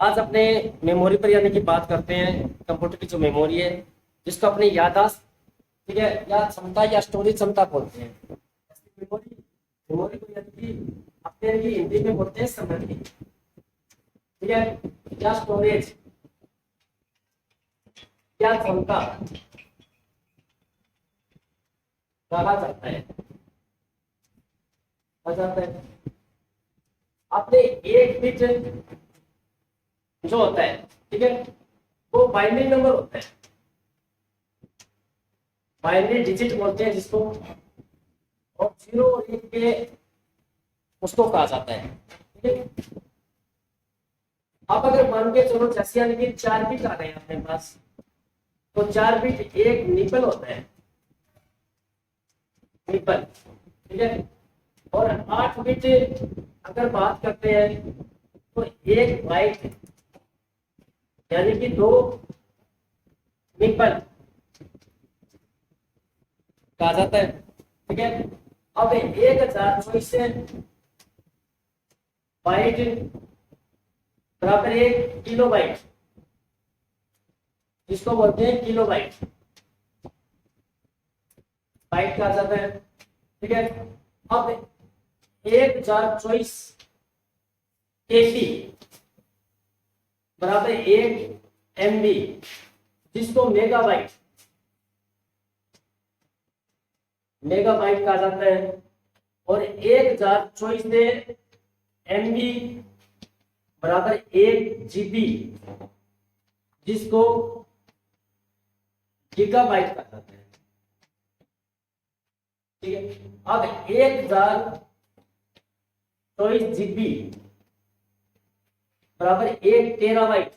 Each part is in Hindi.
आज अपने मेमोरी पर यानी कि बात करते हैं। कंप्यूटर की जो मेमोरी है जिसको अपनी याददाश्त, ठीक है, याद क्षमता या स्टोरेज क्षमता बोलते हैं। मेमोरी मेमोरी को यानी कि अपने यानी कि हिंदी में बोलते हैं स्मृति, ठीक है, या स्टोरेज या क्षमता कहा जाता है। कहा जाता है अपने एक बिट जो होता है, ठीक है, वो बाइनरी नंबर होता है, बाइनरी डिजिट बोलते हैं जिसको, और 0 और 1 के उसको कहा जाता है, ठीक है। अब अगर मान के चलो जैसे यानी कि 4 बिट आ गए अपने पास, तो 4 बिट एक निपल होता है, निपल, ठीक है। और 8 बिट अगर बात करते हैं तो एक बाइट यानी कि 2 निपल कहा जाता है, ठीक है। अब 1024 से बाइट बराबर 1 किलो बाइट, जिसको बोलते हैं किलो बाइट, बाइट कहा जाता है, ठीक है। अब 1024 केबी बराबर 1 MB, जिसको मेगाबाइट मेगाबाइट कहा जाता है। और 1024 से MB बराबर 1 GB, जिसको गीगाबाइट कहा जाता है, ठीक है। अब 1024 GB बराबर 1 टेराबाइट,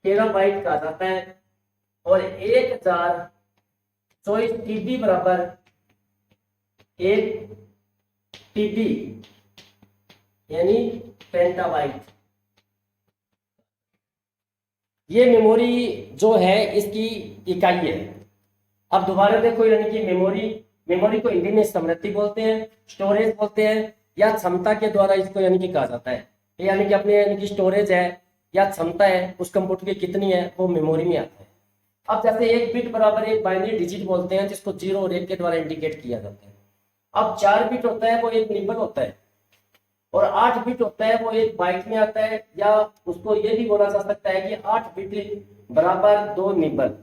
टेराबाइट कहा जाता है। और 1024 TB बराबर 1 TB यानी पेंटाबाइट। ये मेमोरी जो है इसकी इकाई है। अब दोबारा देखो, यानी कि मेमोरी मेमोरी को हिंदी में स्मृति बोलते हैं, स्टोरेज बोलते हैं, या क्षमता के द्वारा इसको यानी कि कहा जाता है। यानी कि अपने यानी कि स्टोरेज है या क्षमता है उस कंप्यूटर की कितनी है वो मेमोरी में आता है। अब जैसे एक बिट बराबर एक बाइनरी डिजिट बोलते हैं जिसको 0 और 1 के द्वारा इंडिकेट किया जाता है। अब 4 बिट होता है वो एक निबल होता है, और 8 बिट होता है वो एक बाइट में आता है, या उसको ये भी बोला जा सकता है कि 8 बिट बराबर 2 निबल।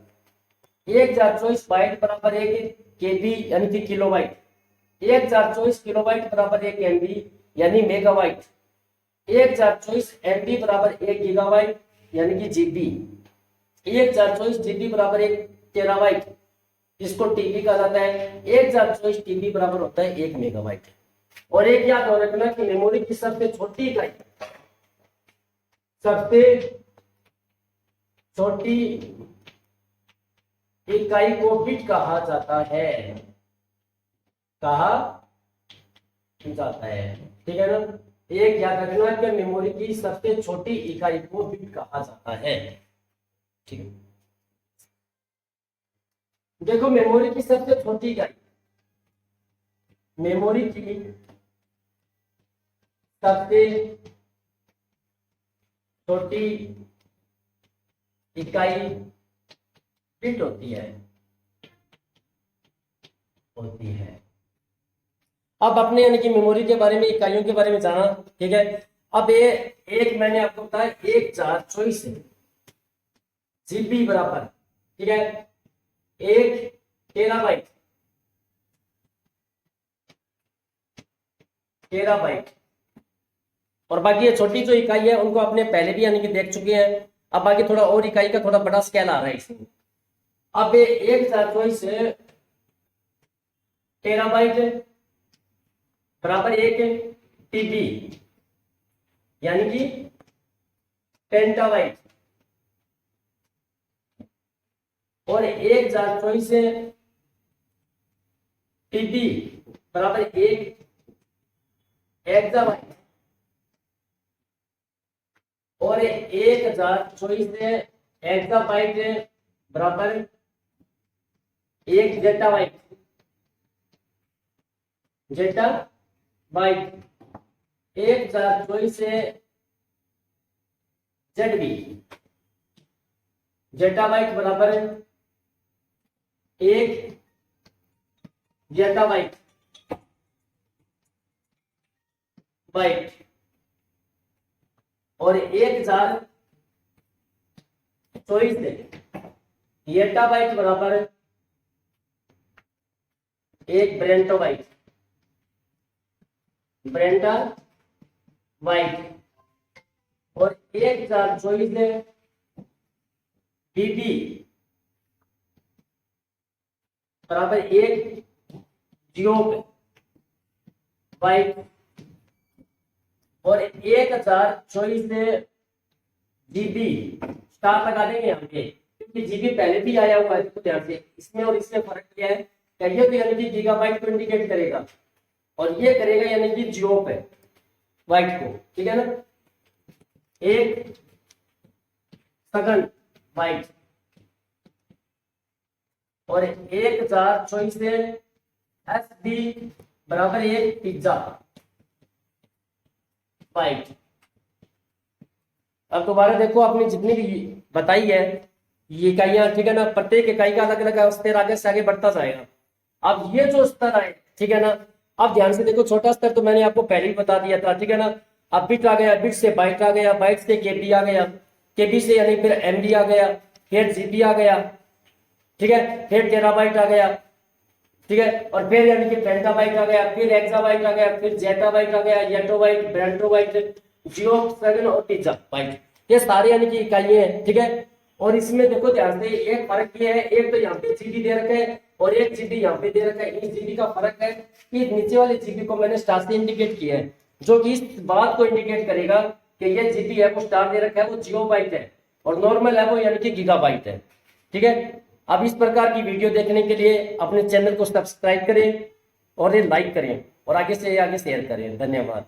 1024 बाइट बराबर 1 KB यानी कि किलोबाइट। 1024 किलोबाइट बराबर 1 MB यानी मेगाबाइट। 1024 MB बराबर 1 गीगाबाइट यानी कि GB। 1024 GB बराबर 1 टेराबाइट, जिसको TB कहा जाता है। 1024 TB बराबर होता है 1 मेगाबाइट। और एक याद हो रखना कि मेमोरी की सबसे छोटी इकाई, सबसे छोटी इकाई को बिट कहा जाता है, कहा जाता है, ठीक है ना। एक याद रखना कि मेमोरी की सबसे छोटी इकाई को बिट कहा जाता है, ठीक है। देखो मेमोरी की सबसे छोटी इकाई, मेमोरी की सबसे छोटी इकाई बिट होती है। अब अपने यानी कि मेमोरी के बारे में, इकाइयों के बारे में जाना, ठीक है। अब ये एक मैंने आपको बताया 1024 GB बराबर, ठीक है, 1 टेराबाइट, टेराबाइट। और बाकी ये छोटी जो इकाई है उनको आपने पहले भी यानी कि देख चुके हैं। अब बाकी थोड़ा और इकाई का थोड़ा बड़ा स्केल आ रहा है इसमें। अब ये 1024 टेराबाइट बराबर 1 TB यानी कि पेंटाबाइट। और 1024 TB बराबर 1 एक्साबाइट। और 1024 एक्साबाइट बराबर 1 जेटाबाइट, जेटाबाइट। 1024 से ZB जेटाबाइट बराबर 1 जेटाबाइट बाइट और 1024 से येटाबाइट बराबर 1 ब्रेंटोबाइट और 1024 से बीबी बराबर 1 जियोब बाइट और 1024 से जीबी स्टार लगा देंगे यहाँ पे, क्योंकि जीबी पहले भी आया हुआ है। तो ध्यान से इसमें और इसमें फर्क क्या है, कहिए तो यानी कि गीगाबाइट को इंडिकेट करेगा और ये करेगा यानी कि जियो पे बाइट को, ठीक है ना। 1 सेकंड बाइट और 1024 से एसबी बराबर 1 पिज्जा बाइट। अब दोबारा देखो, आपने जितनी भी बताई है ये इकाइयां, ठीक है ना, प्रत्येक इकाई का अलग अलग स्तर आगे से आगे बढ़ता जाएगा। अब ये जो स्तर है, ठीक है ना, अब ध्यान से देखो, छोटा स्तर तो मैंने आपको पहले ही बता दिया था, ठीक है ना। अब बिट आ गया, बिट से बाइट आ गया, बाइट से केबी आ गया, केबी से यानी फिर एमबी आ गया, फिर जीबी आ गया, ठीक है, फिर टेराबाइट आ गया, ठीक है, और फिर यानी कि पेंटाबाइट आ गया, फिर एक्साबाइट आ गया, फिर जेटाबाइट आ गया, येटोबाइट, ब्रेंटोबाइट, जियो सेवन और पिज्जाबाइट। ये सारे यानी कि इकाइयां हैं, ठीक है। और इसमें देखो ध्यान से एक फर्क ये है, एक तो यहाँ पे जीबी दे रखा है और एक जीबी यहाँ पे दे रखा है। इस जीबी का फर्क है कि नीचे वाले जीबी को मैंने स्टार से इंडिकेट किया है, जो कि इस बात को इंडिकेट करेगा कि ये जीबी है वो स्टार दे रखा है, वो जियो बाइट है, और नॉर्मल है वो यानी कि गीगाबाइट है, ठीक है। अब इस प्रकार की वीडियो देखने के लिए अपने चैनल को सब्सक्राइब करें और ये लाइक करें और आगे से आगे शेयर करें। धन्यवाद।